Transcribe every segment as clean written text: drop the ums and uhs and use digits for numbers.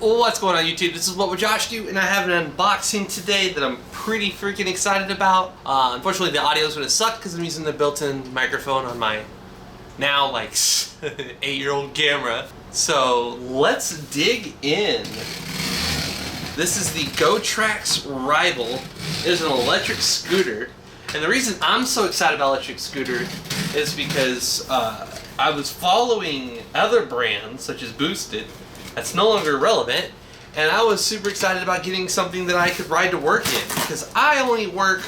What's going on YouTube? This is What Would Josh Do, and I have an unboxing today that I'm pretty freaking excited about. Unfortunately the audio is going to suck because I'm using the built-in microphone on my now like 8-year-old camera. So let's dig in. This is the Gotrax Rival. It is an electric scooter, and the reason I'm so excited about electric scooter is because I was following other brands such as Boosted. That's no longer relevant, and I was super excited about getting something that I could ride to work in because I only work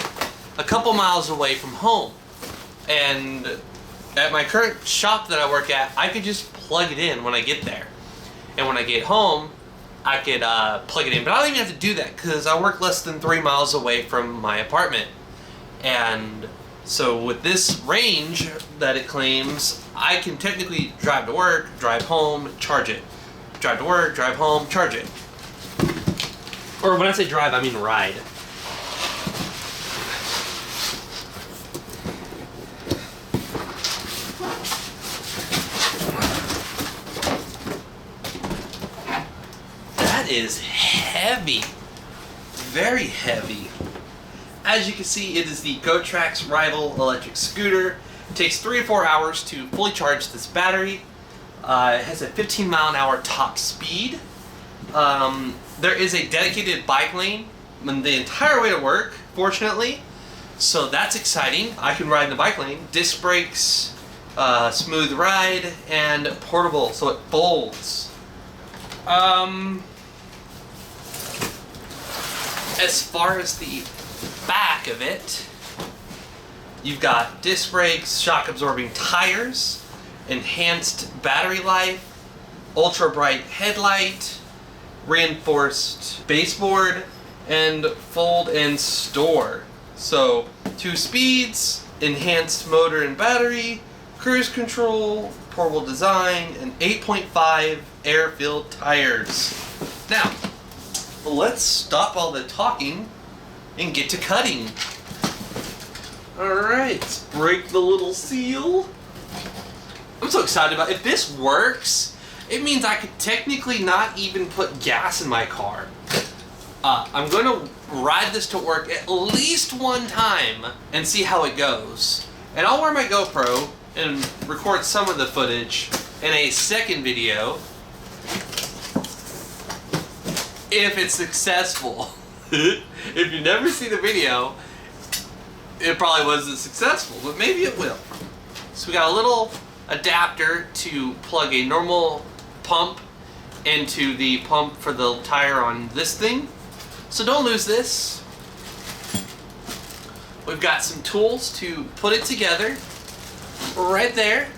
a couple miles away from home, and at my current shop that I work at, I could just plug it in when I get there, and when I get home I could plug it in, but I don't even have to do that because I work less than 3 miles away from my apartment. And so with this range that it claims, I can technically drive to work, drive home, charge it. Drive to work, drive home, charge it. Or when I say drive, I mean ride. That is heavy. Very heavy. As you can see, it is the Gotrax Rival electric scooter. It takes 3 to 4 hours to fully charge this battery. It has a 15-mile-an-hour top speed. There is a dedicated bike lane the entire way to work, fortunately. So that's exciting. I can ride in the bike lane. Disc brakes, smooth ride, and portable, so it folds. As far as the back of it, you've got disc brakes, shock-absorbing tires, enhanced battery life, ultra bright headlight, reinforced baseboard, and fold and store. So 2 speeds, enhanced motor and battery, cruise control, portable design, and 8.5 air-filled tires. Now, let's stop all the talking and get to cutting. Alright, let's break the little seal. I'm so excited about it. If this works, it means I could technically not even put gas in my car. I'm going to ride this to work at least one time and see how it goes. And I'll wear my GoPro and record some of the footage in a second video if it's successful. If you never see the video, it probably wasn't successful, but maybe it will. So we got a little adapter to plug a normal pump into the pump for the tire on this thing. So don't lose this. We've got some tools to put it together. Right there.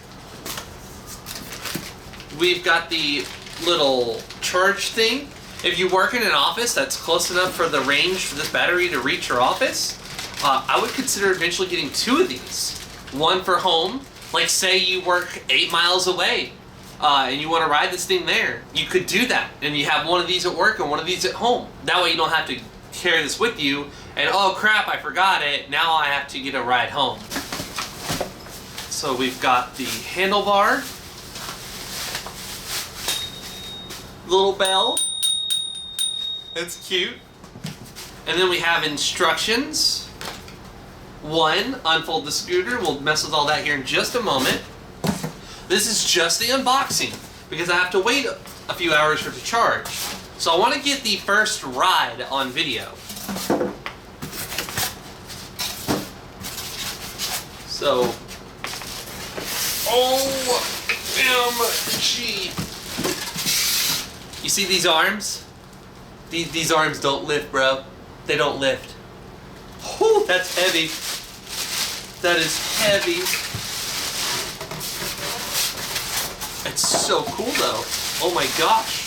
We've got the little charge thing. If you work in an office that's close enough for the range for this battery to reach your office, I would consider eventually getting 2 of these. One for home. Like say you work 8 miles away and you want to ride this thing there. You could do that, and you have one of these at work and one of these at home. That way you don't have to carry this with you and oh crap, I forgot it. Now I have to get a ride home. So we've got the handlebar, little bell. That's cute. And then we have instructions. 1, unfold the scooter. We'll mess with all that here in just a moment. This is just the unboxing because I have to wait a few hours for it to charge. So I want to get the first ride on video. So, OMG. You see these arms? These arms don't lift, bro. They don't lift. Whew, that's heavy. That is heavy. It's so cool though. Oh my gosh.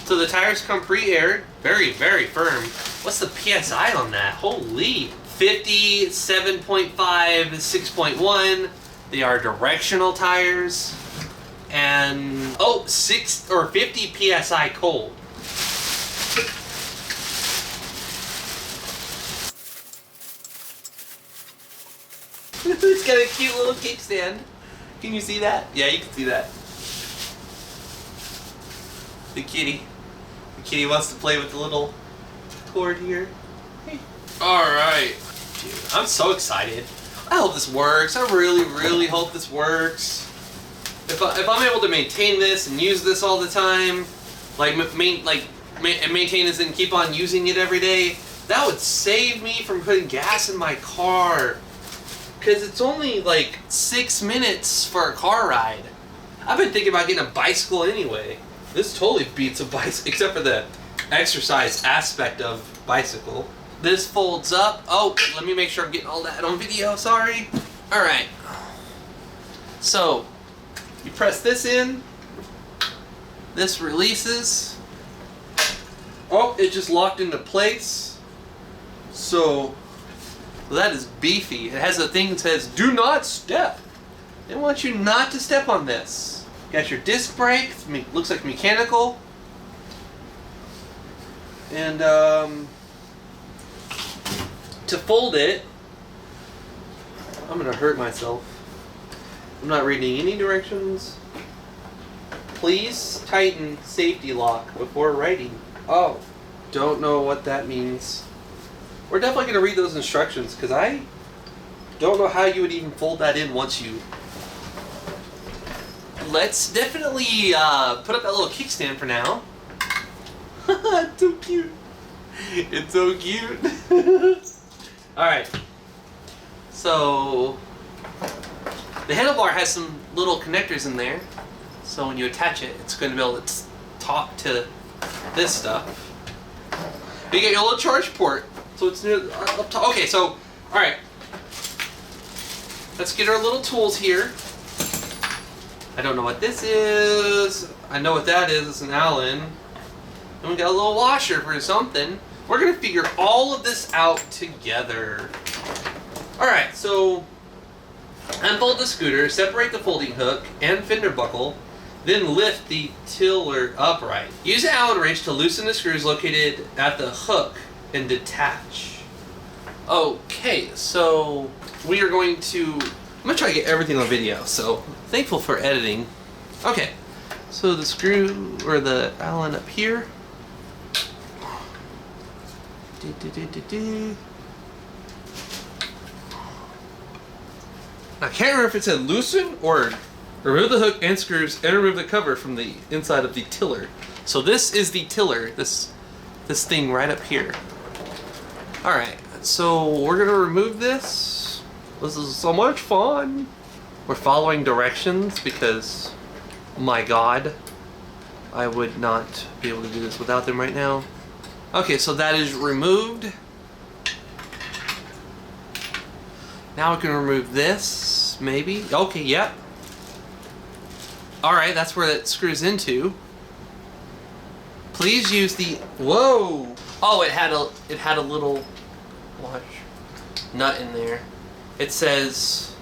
So the tires come pre-aired. Very, very firm. What's the PSI on that? Holy. 50, 7.5, 6.1. They are directional tires. And, 6 or 50 PSI cold. It's got a cute little kickstand. Can you see that? Yeah, you can see that. The kitty. The kitty wants to play with the little cord here. Hey. Alright. Dude, I'm so excited. I hope this works. I really, really hope this works. If I'm able to maintain this and use this all the time, maintain this and keep on using it every day, that would save me from putting gas in my car. Because it's only like 6 minutes for a car ride. I've been thinking about getting a bicycle anyway. This totally beats a bicycle, except for the exercise aspect of bicycle. This folds up. Oh, let me make sure I'm getting all that on video, sorry. Alright. So, you press this in. This releases. Oh, it just locked into place. So, that is beefy. It has a thing that says, do not step. They want you not to step on this. Got your disc brake. Looks like mechanical. And, to fold it, I'm gonna hurt myself. I'm not reading any directions. Please tighten safety lock before writing. Oh, don't know what that means. We're definitely gonna read those instructions because I don't know how you would even fold that in once you. Let's definitely put up that little kickstand for now. It's so cute. It's so cute. Alright. So the handlebar has some little connectors in there. So when you attach it, it's going to be able to talk to this stuff. You get your little charge port. So it's near up top. Okay, so alright. Let's get our little tools here. I don't know what this is. I know what that is. It's an Allen. And we got a little washer for something. We're going to figure all of this out together. Alright, so unfold the scooter, separate the folding hook and fender buckle, then lift the tiller upright. Use an Allen wrench to loosen the screws located at the hook and detach. Okay, so we are going to... I'm going to try to get everything on video, so thankful for editing. Okay, so the screw, or the Allen up here. I can't remember if it said loosen or remove the hook and screws and remove the cover from the inside of the tiller. So this is the tiller, this thing right up here. Alright, so we're gonna remove this. This is so much fun. We're following directions because, my god, I would not be able to do this without them right now. Okay, so that is removed. Now we can remove this, maybe. Okay, yep. Alright, that's where that screws into. Please use the... Whoa! Oh, it had a little... Watch. Nut in there. It says...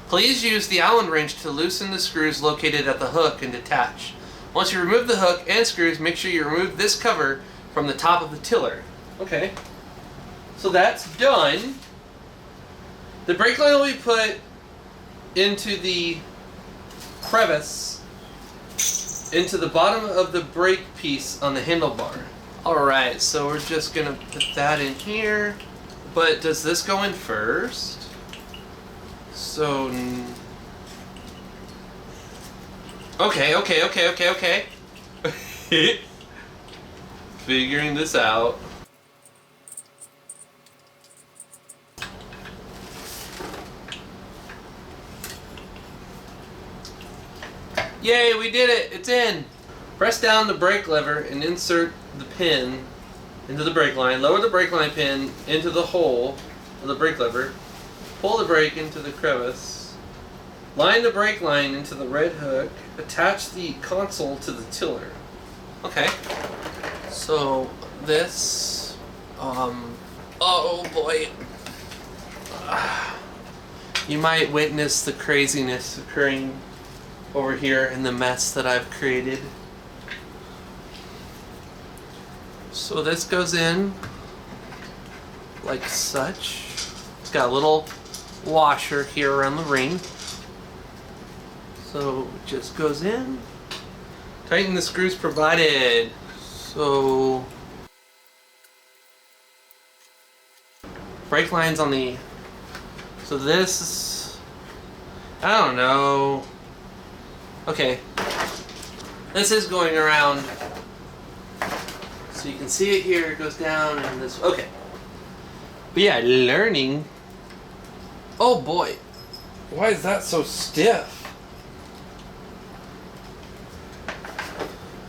Please use the Allen wrench to loosen the screws located at the hook and detach. Once you remove the hook and screws, make sure you remove this cover from the top of the tiller. Okay. So that's done. The brake line will be put into the crevice, into the bottom of the brake piece on the handlebar. Alright, so we're just gonna put that in here. But does this go in first? So... Okay. Figuring this out. Yay, we did it! It's in! Press down the brake lever and insert the pin into the brake line. Lower the brake line pin into the hole of the brake lever. Pull the brake into the crevice. Line the brake line into the red hook. Attach the console to the tiller. Okay. So this, oh boy. You might witness the craziness occurring over here in the mess that I've created. So this goes in like such. It's got a little washer here around the ring. So it just goes in. Tighten the screws provided. So brake lines on the. So this. I don't know. Okay. This is going around. So you can see it here. It goes down and this. Okay. But yeah, learning. Oh boy. Why is that so stiff?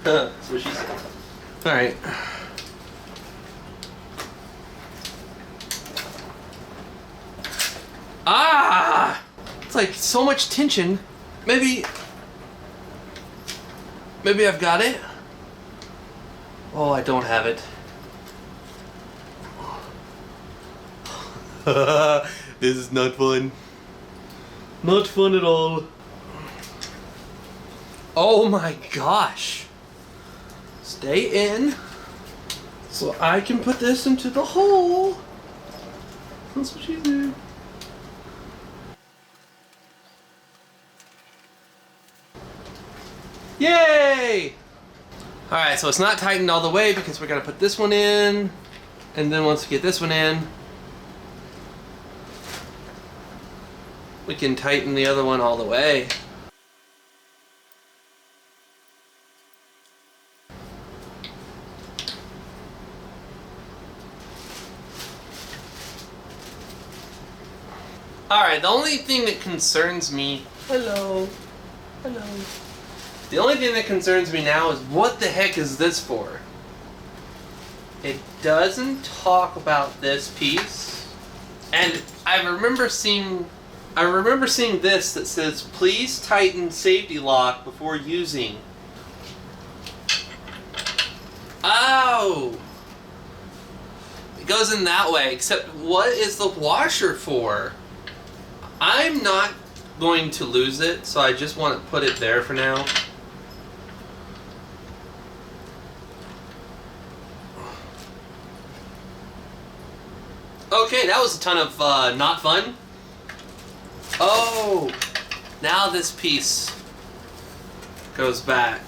That's what she said. Alright. Ah! It's like so much tension. Maybe I've got it. Oh, I don't have it. This is not fun. Not fun at all. Oh my gosh. Stay in so I can put this into the hole. That's what she did. Yay! Alright, so it's not tightened all the way because we're going to put this one in. And then once we get this one in, we can tighten the other one all the way. Alright, the only thing that concerns me... Hello. Hello. The only thing that concerns me now is what the heck is this for? It doesn't talk about this piece. And I remember seeing this that says, please tighten safety lock before using. Oh! It goes in that way, except what is the washer for? I'm not going to lose it, so I just want to put it there for now. Okay, that was a ton of not fun. Oh, now this piece goes back.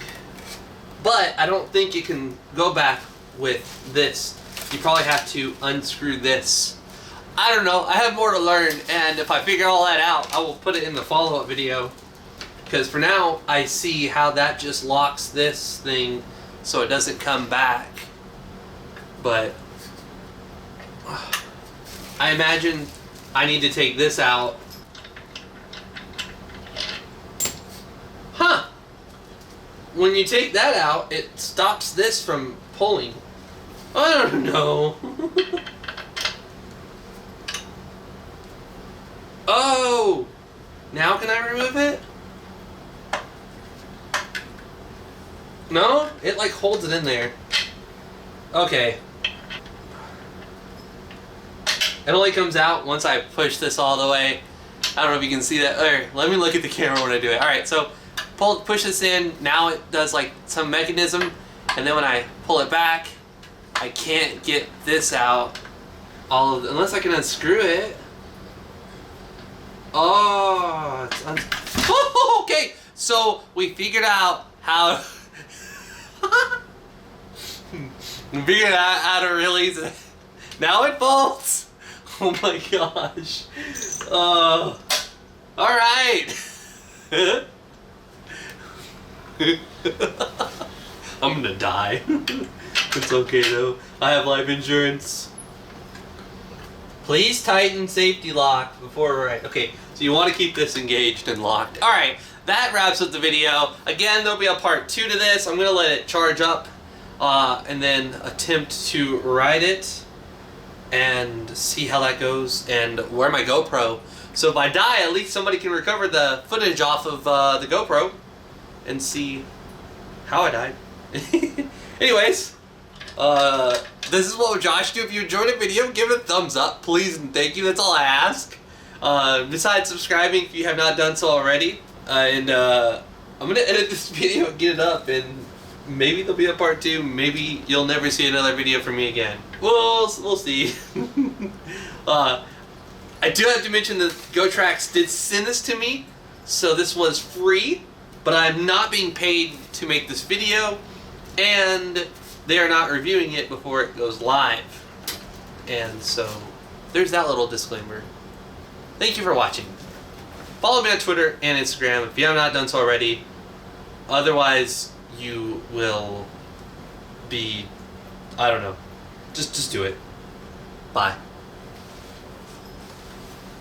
But I don't think you can go back with this. You probably have to unscrew this. I don't know, I have more to learn, and if I figure all that out, I will put it in the follow-up video. Because for now, I see how that just locks this thing so it doesn't come back. But I imagine I need to take this out. Huh! When you take that out, it stops this from pulling. I don't know. Oh! Now can I remove it? No? It like holds it in there. Okay. It only comes out once I push this all the way. I don't know if you can see that. There, let me look at the camera when I do it. Alright, so push this in. Now it does like some mechanism. And then when I pull it back, I can't get this out. Unless I can unscrew it. Oh, oh, okay. So we figured out how. We figured out how to release it. Now it folds. Oh my gosh. All right. I'm gonna die. It's okay though. I have life insurance. Please tighten safety lock before right. Okay, so you want to keep this engaged and locked. Alright, that wraps up the video. Again, there'll be a part 2 to this. I'm going to let it charge up and then attempt to ride it and see how that goes and wear my GoPro. So if I die, at least somebody can recover the footage off of the GoPro and see how I died. Anyways, this is what would Josh do. If you enjoyed the video, give it a thumbs up, please and thank you. That's all I ask. Besides subscribing if you have not done so already. I'm gonna edit this video and get it up, and maybe there'll be a part 2. Maybe you'll never see another video from me again. We'll see. I do have to mention that Gotrax did send this to me, so this was free. but I'm not being paid to make this video, and they are not reviewing it before it goes live. And so, there's that little disclaimer. Thank you for watching. Follow me on Twitter and Instagram if you have not done so already. Otherwise, you will be, I don't know. Just do it. Bye.